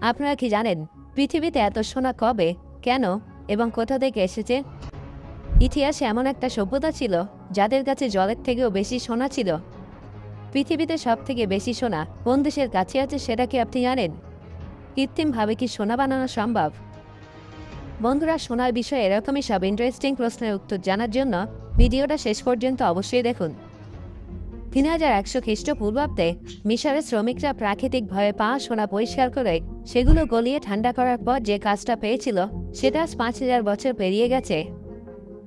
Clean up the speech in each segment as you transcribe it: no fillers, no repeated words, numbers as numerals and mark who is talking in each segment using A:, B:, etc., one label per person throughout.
A: আপনারা কি জানেন পৃথিবীতে এত সোনা কবে, কেন এবং কোথা থেকে এসেছে? ইতিহাসে এমন একটা সভ্যতা ছিল যাদের কাছে জলের থেকেও বেশি সোনা ছিল। পৃথিবীতে সবথেকে বেশি সোনা কোন দেশের কাছে আছে সেটা কি আপনি জানেন? কৃত্রিমভাবে কি সোনা বানানো সম্ভব? বন্ধুরা, সোনার বিষয়ে এরকমই সব ইন্টারেস্টিং প্রশ্নের উত্তর জানার জন্য ভিডিওটা শেষ পর্যন্ত অবশ্যই দেখুন। 3100 খ্রিস্টপূর্বাব্দে মিশরের শ্রমিকরা প্রাকৃতিকভাবে পাওয়া সোনা পরিষ্কার করে সেগুলো গলিয়ে ঠান্ডা করার পর যে কাজটা পেয়েছিল সেটা আজ 5000 বছর পেরিয়ে গেছে।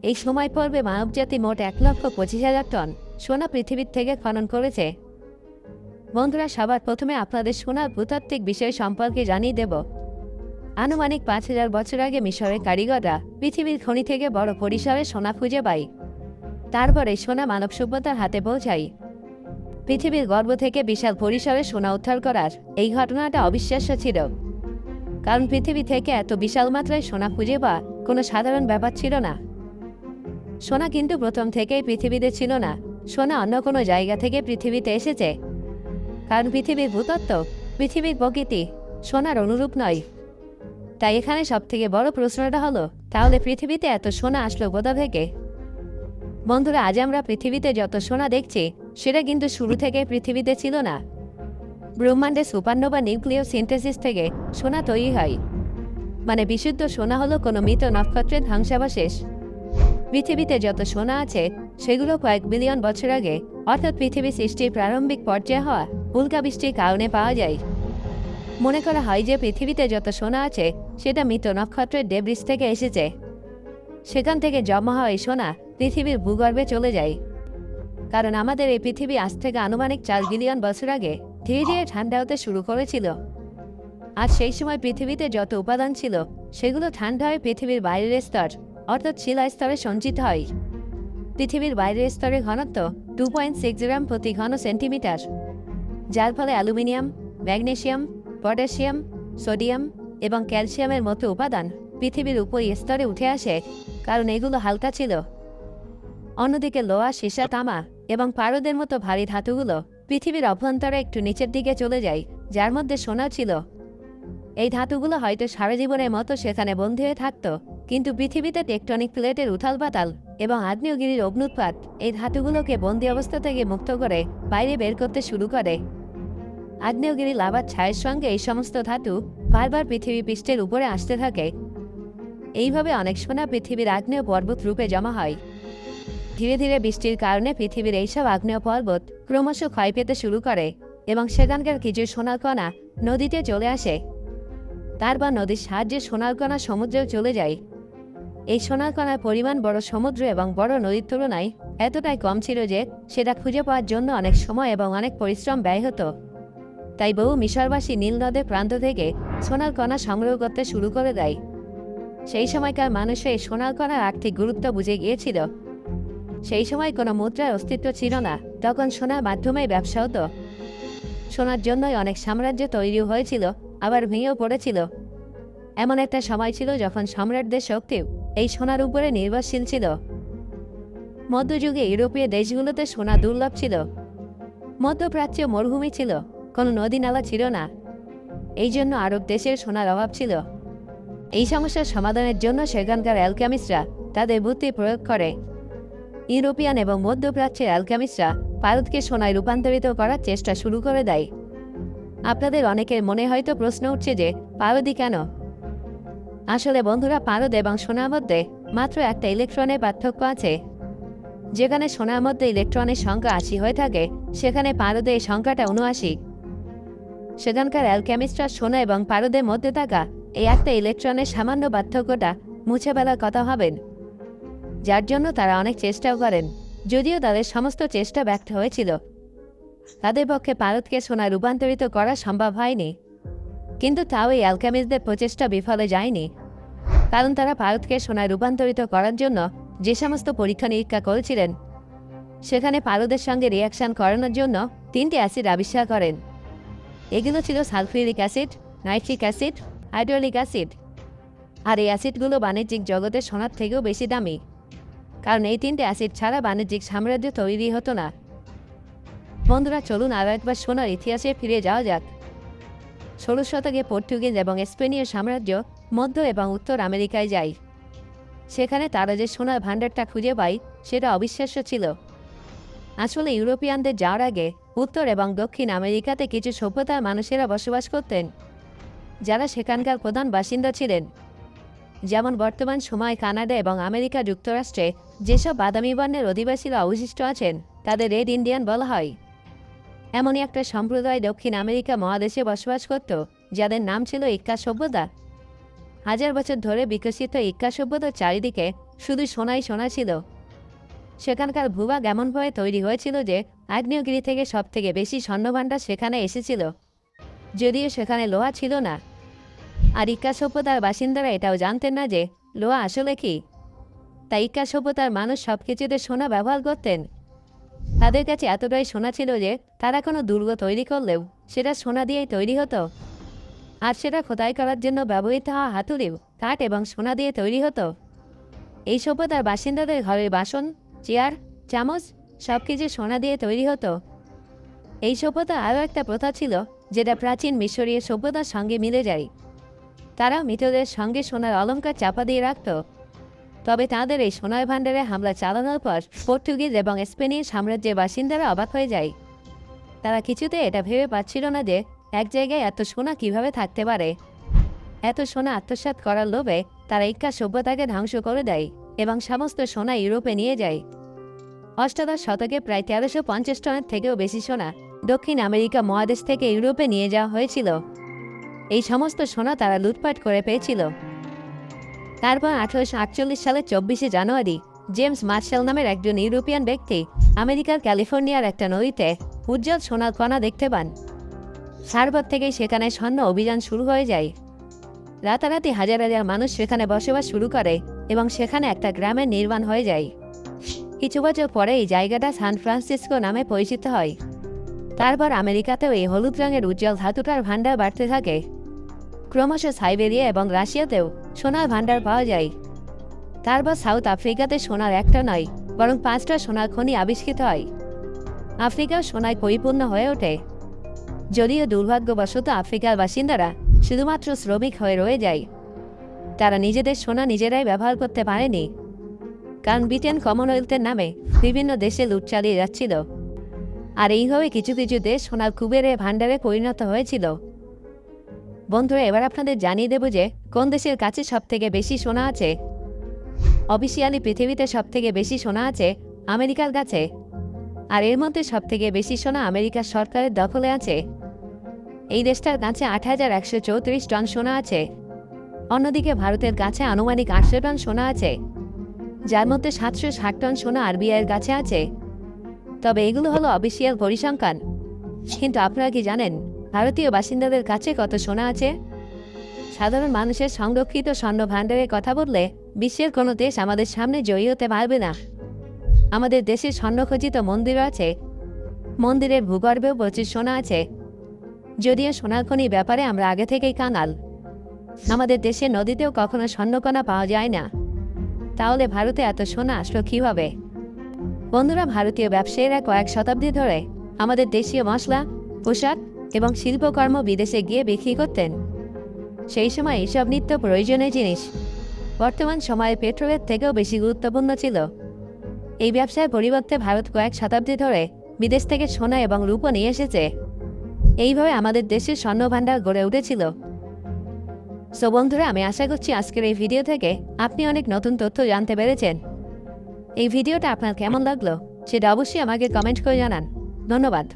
A: এই সময় পর্বে মানবজাতি মোট 1,25,000 টন সোনা পৃথিবীর থেকে খনন করেছে। বন্ধুরা, সবার প্রথমে আপনাদের সোনার ভূতাত্ত্বিক বিষয় সম্পর্কে জানিয়ে দেব। আনুমানিক 5000 বছর আগে মিশরের কারিগররা পৃথিবীর খনি থেকে বড় পরিসরে সোনা খুঁজে পায়। তারপরে সোনা মানব সভ্যতার হাতে পৌঁছায়। পৃথিবীর গর্ভ থেকে বিশাল পরিসরে সোনা উদ্ধার করার এই ঘটনাটা অবিশ্বাস্য ছিল, কারণ পৃথিবী থেকে এত বিশাল মাত্রায় সোনা খুঁজে পাওয়া কোনো সাধারণ ব্যাপার ছিল না। সোনা কিন্তু প্রথম থেকেই পৃথিবীতে ছিল না, সোনা অন্য কোনো জায়গা থেকে পৃথিবীতে এসেছে। কারণ পৃথিবীর ভূতত্ত্ব, পৃথিবীর প্রকৃতি সোনার অনুরূপ নয়। তাই এখানে সবথেকে বড় প্রশ্নটা হলো, তাহলে পৃথিবীতে এত সোনা আসলো কোথা থেকে? বন্ধুরা, আজ আমরা পৃথিবীতে যত সোনা দেখছি সেটা কিন্তু শুরু থেকে পৃথিবীতে ছিল না। ব্রহ্মাণ্ডে সুপারনোভা নিউক্লিয় সিনথেসিস থেকে সোনা তৈরি হয়। মানে বিশুদ্ধ সোনা হলো কোনো মৃত নক্ষত্রের ধ্বংসাবশেষ। পৃথিবীতে যত সোনা আছে সেগুলো কয়েক বিলিয়ন বছর আগে, অর্থাৎ পৃথিবী সৃষ্টির প্রারম্ভিক পর্যায়ে হওয়া উল্কাবৃষ্টির কারণে পাওয়া যায়। মনে করা হয় যে পৃথিবীতে যত সোনা আছে সেটা মৃত নক্ষত্রের ডেব্রিস থেকে এসেছে। সেখান থেকে জমা হওয়া এই সোনা পৃথিবীর ভূগর্ভে চলে যায়। কারণ আমাদের এই পৃথিবী আজ থেকে আনুমানিক 4 বিলিয়ন বছর আগে ধীরে ধীরে ঠান্ডা হতে শুরু করেছিল। আর সেই সময় পৃথিবীতে যত উপাদান ছিল সেগুলো ঠান্ডা হয়ে পৃথিবীর বাইরের স্তর, অর্থাৎ শিলা স্তরে সঞ্চিত হয়। পৃথিবীর বাইরের স্তরের ঘনত্ব 2.6 গ্রাম প্রতি ঘন সেন্টিমিটার, যার ফলে অ্যালুমিনিয়াম, ম্যাগনেসিয়াম, পটাশিয়াম, সোডিয়াম এবং ক্যালসিয়ামের মতো উপাদান পৃথিবীর উপর স্তরে উঠে আসে, কারণ এগুলো হালকা ছিল। অন্যদিকে লোহা, সীসা, তামা এবং পারদের মতো ভারী ধাতুগুলো পৃথিবীর অভ্যন্তরে একটু নিচের দিকে চলে যায়, যার মধ্যে সোনা ছিল। এই ধাতুগুলো হয়তো সারা জীবনের মতো সেখানে বন্দী হয়ে থাকত, কিন্তু পৃথিবীতে টেকটনিক প্লেটের উথাল পাতাল এবং আগ্নেয়গিরির অগ্নুৎপাত এই ধাতুগুলোকে বন্দী অবস্থা থেকে মুক্ত করে বাইরে বের করতে শুরু করে। আগ্নেয়গিরি লাভার ছায়ের সঙ্গে এই সমস্ত ধাতু বারবার পৃথিবী পৃষ্ঠের উপরে আসতে থাকে। এইভাবে অনেক সোনা পৃথিবীর আগ্নেয় পর্বত রূপে জমা হয়। ধীরে ধীরে বৃষ্টির কারণে পৃথিবীর এইসব আগ্নেয় পর্বত ক্রমশ ক্ষয় পেতে শুরু করে এবং সেখানকার কিছু সোনার কণা নদীতে চলে আসে। তারপর নদীর সাহায্যে সোনার কণা সমুদ্রেও চলে যায়। এই সোনার কণার পরিমাণ বড় সমুদ্র এবং বড় নদীর তুলনায় এতটাই কম ছিল যে সেটা খুঁজে পাওয়ার জন্য অনেক সময় এবং অনেক পরিশ্রম ব্যয় হতো। তাই বহু মিশরবাসী নীল নদের প্রান্ত থেকে সোনার কণা সংগ্রহ করতে শুরু করে দেয়। সেই সময়কার মানুষের এই সোনার কণার আর্থিক গুরুত্ব বুঝে গিয়েছিল। সেই সময় কোনো মুদ্রার অস্তিত্ব ছিল না, তখন সোনার মাধ্যমেই ব্যবসা হতো। সোনার জন্যই অনেক সাম্রাজ্য তৈরি হয়েছিল, আবার ভেঙেও পড়েছিল। এমন একটা সময় ছিল যখন সম্রাটদের শক্তিও এই সোনার উপরে নির্ভরশীল ছিল। মধ্যযুগে ইউরোপীয় দেশগুলোতে সোনা দুর্লভ ছিল। মধ্যপ্রাচ্য মরুভূমি ছিল, কোনো নদী নালা ছিল না। এই জন্য আরব দেশের সোনার অভাব ছিল। এই সমস্যার সমাধানের জন্য সেখানকার অ্যালকেমিস্টরা তাদের বুদ্ধি প্রয়োগ করে। ইউরোপিয়ান এবং মধ্যপ্রাচ্যের অ্যালকেমিস্টরা পারদকে সোনায় রূপান্তরিত করার চেষ্টা শুরু করে দেয়। আপনাদের অনেকের মনে হয়তো প্রশ্ন উঠছে যে পারদই কেন? আসলে বন্ধুরা, পারদ এবং সোনার মধ্যে মাত্র একটা ইলেকট্রনের পার্থক্য আছে। যেখানে সোনার মধ্যে ইলেকট্রনের সংখ্যা 80 হয়ে থাকে, সেখানে পারদে এই সংখ্যাটা 79। সেখানকার অ্যালকেমিস্টরা সোনা এবং পারদের মধ্যে থাকা এই একটা ইলেকট্রনের সামান্য পার্থক্যটা মুছে ফেলার কথা ভাবেন, যার জন্য তারা অনেক চেষ্টাও করেন। যদিও তাদের সমস্ত চেষ্টা ব্যর্থ হয়েছিল, তাদের পক্ষে পারদকে সোনায় রূপান্তরিত করা সম্ভব হয়নি। কিন্তু তাও এই অ্যালকেমিস্টদের প্রচেষ্টা বিফলে যায়নি, কারণ তারা পারদকে সোনায় রূপান্তরিত করার জন্য যে সমস্ত পরীক্ষা নিরীক্ষা করেছিলেন সেখানে পারদের সঙ্গে রিয়াকশন করানোর জন্য 3টি অ্যাসিড আবিষ্কার করেন। এগুলো ছিল sulphuric acid, nitric acid, hydraulic acid. আর এই অ্যাসিডগুলো বাণিজ্যিক জগতে সোনার থেকেও বেশি দামি, কারণ এই 3টে অ্যাসিড ছাড়া বাণিজ্যিক সাম্রাজ্য তৈরি হতো না। বন্ধুরা, চলুন আরও একবার সোনার ইতিহাসে ফিরে যাওয়া যাক। 16 শতকে পর্তুগিজ এবং স্পেনীয় সাম্রাজ্য মধ্য এবং উত্তর আমেরিকায় যায়। সেখানে তারা যে সোনার ভাণ্ডারটা খুঁজে পায় সেটা অবিশ্বাস্য ছিল। আসলে ইউরোপিয়ানদের যাওয়ার আগে উত্তর এবং দক্ষিণ আমেরিকাতে কিছু সভ্যতার মানুষেরা বসবাস করতেন, যারা সেখানকার প্রধান বাসিন্দা ছিলেন। যেমন বর্তমান সময় কানাডা এবং আমেরিকা যুক্তরাষ্ট্রে যেসব বাদামি বর্ণের অধিবাসীরা অবশিষ্ট আছেন তাদের রেড ইন্ডিয়ান বলা হয়। এমনই একটা সম্প্রদায় দক্ষিণ আমেরিকা মহাদেশে বসবাস করত, যাদের নাম ছিল ইক্কা সভ্যতা। হাজার বছর ধরে বিকশিত ইক্কা সভ্যতার চারিদিকে শুধু সোনাই সোনা ছিল। সেখানকার ভূভাগ এমনভাবে তৈরি হয়েছিল যে আগ্নেয়গিরি থেকে সবথেকে বেশি স্বর্ণভাণ্ডার সেখানে এসেছিল, যদিও সেখানে লোহা ছিল না। আর ইক্কা সভ্যতার বাসিন্দারা এটাও জানতেন না যে লোহা আসলে কি। তাই ইক্কা সভ্যতার মানুষ সব কিছুতে সোনা ব্যবহার করতেন। তাদের কাছে এতটাই সোনা ছিল যে তারা কোনো দুর্গ তৈরি করলেও সেটা সোনা দিয়েই তৈরি হতো। আর সেটা খোদাই করার জন্য ব্যবহৃত হওয়া হাতুড়িও কাঠ এবং সোনা দিয়ে তৈরি হতো। এই সভ্যতার বাসিন্দাদের ঘরের বাসন, চেয়ার, চামচ সব কিছু সোনা দিয়ে তৈরি হতো। এই সভ্যতা আরও একটা প্রথা ছিল যেটা প্রাচীন মিশরীয় সভ্যতার সঙ্গে মিলে যায়। তারা মৃতদের সঙ্গে সোনার অলংকার চাপা দিয়ে রাখত। তবে তাদের এই সোনার ভাণ্ডারে হামলা চালানোর পর পর্তুগিজ এবং স্পেনীয় সাম্রাজ্যের বাসিন্দারা অবাক হয়ে যায়। তারা কিছুতে এটা ভেবে পাচ্ছিল না যে এক জায়গায় এত সোনা কিভাবে থাকতে পারে। এত সোনা আত্মসাৎ করার লোভে তারা ইক্কা সভ্যতাকে ধ্বংস করে দেয় এবং সমস্ত সোনা ইউরোপে নিয়ে যায়। অষ্টাদশ শতকে প্রায় 1350 টনের থেকেও বেশি সোনা দক্ষিণ আমেরিকা মহাদেশ থেকে ইউরোপে নিয়ে যাওয়া হয়েছিল। এই সমস্ত সোনা তারা লুটপাট করে পেয়েছিল। তারপর 1848 সালের 24শে জানুয়ারি জেমস মার্শাল নামের একজন ইউরোপিয়ান ব্যক্তি আমেরিকার ক্যালিফোর্নিয়ার একটা নদীতে উজ্জ্বল সোনার কণা দেখতে পান। তারপর থেকেই সেখানে স্বর্ণ অভিযান শুরু হয়ে যায়। রাতারাতি হাজার হাজার মানুষ সেখানে বসবাস শুরু করে এবং সেখানে একটা গ্রামের নির্মাণ হয়ে যায়। কিছু বছর পরে এই জায়গাটা সান ফ্রান্সিসকো নামে পরিচিত হয়। তারপর আমেরিকাতেও এই হলুদ রঙের উজ্জ্বল ধাতুটার ভাণ্ডার বাড়তে থাকে। ক্রমশ সাইবেরিয়া এবং রাশিয়াতেও সোনার ভাণ্ডার পাওয়া যায়। তারপর সাউথ আফ্রিকাতে সোনার একটা নয় বরং 5টা সোনার খনি আবিষ্কৃত হয়। আফ্রিকাও সোনায় পরিপূর্ণ হয়ে ওঠে। যদিও দুর্ভাগ্যবশত আফ্রিকার বাসিন্দারা শুধুমাত্র শ্রমিক হয়ে রয়ে যায়। তারা নিজেদের সোনা নিজেরাই ব্যবহার করতে পারেনি, কারণ ব্রিটেন কমনওয়েলথের নামে বিভিন্ন দেশে লুট চালিয়ে যাচ্ছিল। আর এইভাবে কিছু কিছু দেশ সোনার কুবেরে ভাণ্ডারে পরিণত হয়েছিল। বন্ধুরা, এবার আপনাদের জানিয়ে দেব যে কোন দেশের কাছে সবথেকে বেশি সোনা আছে। অফিসিয়ালি পৃথিবীতে সবথেকে বেশি সোনা আছে আমেরিকার কাছে। আর এর মধ্যে সবথেকে বেশি সোনা আমেরিকার সরকারের দখলে আছে। এই দেশটার কাছে 8134 টন সোনা আছে। অন্যদিকে ভারতের কাছে আনুমানিক 800 টন সোনা আছে, যার মধ্যে 760 টন সোনা আরবিআইয়ের কাছে আছে। তবে এগুলো হলো অফিসিয়াল পরিসংখ্যান। কিন্তু আপনারা কি জানেন ভারতীয় বাসিন্দাদের কাছে কত সোনা আছে? সাধারণ মানুষের সংরক্ষিত স্বর্ণ ভাণ্ডারের কথা বললে বিশ্বের কোনো দেশ আমাদের সামনে জয়ী হতে পারবে না। আমাদের দেশে স্বর্ণখচিত মন্দিরও আছে। মন্দিরের ভূগর্ভেও প্রচুর সোনা আছে। যদিও সোনার খনির ব্যাপারে আমরা আগে থেকেই কাঙাল। আমাদের দেশের নদীতেও কখনো স্বর্ণকণা পাওয়া যায় না। তাহলে ভারতে এত সোনা আসলো কীভাবে? বন্ধুরা, ভারতীয় ব্যবসায়ীরা কয়েক শতাব্দী ধরে আমাদের দেশীয় মশলা, পোশাক এবং শিল্পকর্ম বিদেশে গিয়ে বিক্রি করতেন। সেই সময় এইসব নিত্য প্রয়োজনীয় জিনিস বর্তমান সময়ে পেট্রোলের থেকেও বেশি গুরুত্বপূর্ণ ছিল। এই ব্যবসার পরিবর্তে ভারত কয়েক শতাব্দী ধরে বিদেশ থেকে সোনা এবং রূপো নিয়ে এসেছে। এইভাবে আমাদের দেশের স্বর্ণভাণ্ডার গড়ে উঠেছিল। সো বন্ধুরা, আমি আশা করছি আজকের এই ভিডিও থেকে আপনি অনেক নতুন তথ্য জানতে পেরেছেন। এই ভিডিওটা আপনার কেমন লাগলো সেটা অবশ্যই আমাকে কমেন্ট করে জানান। ধন্যবাদ।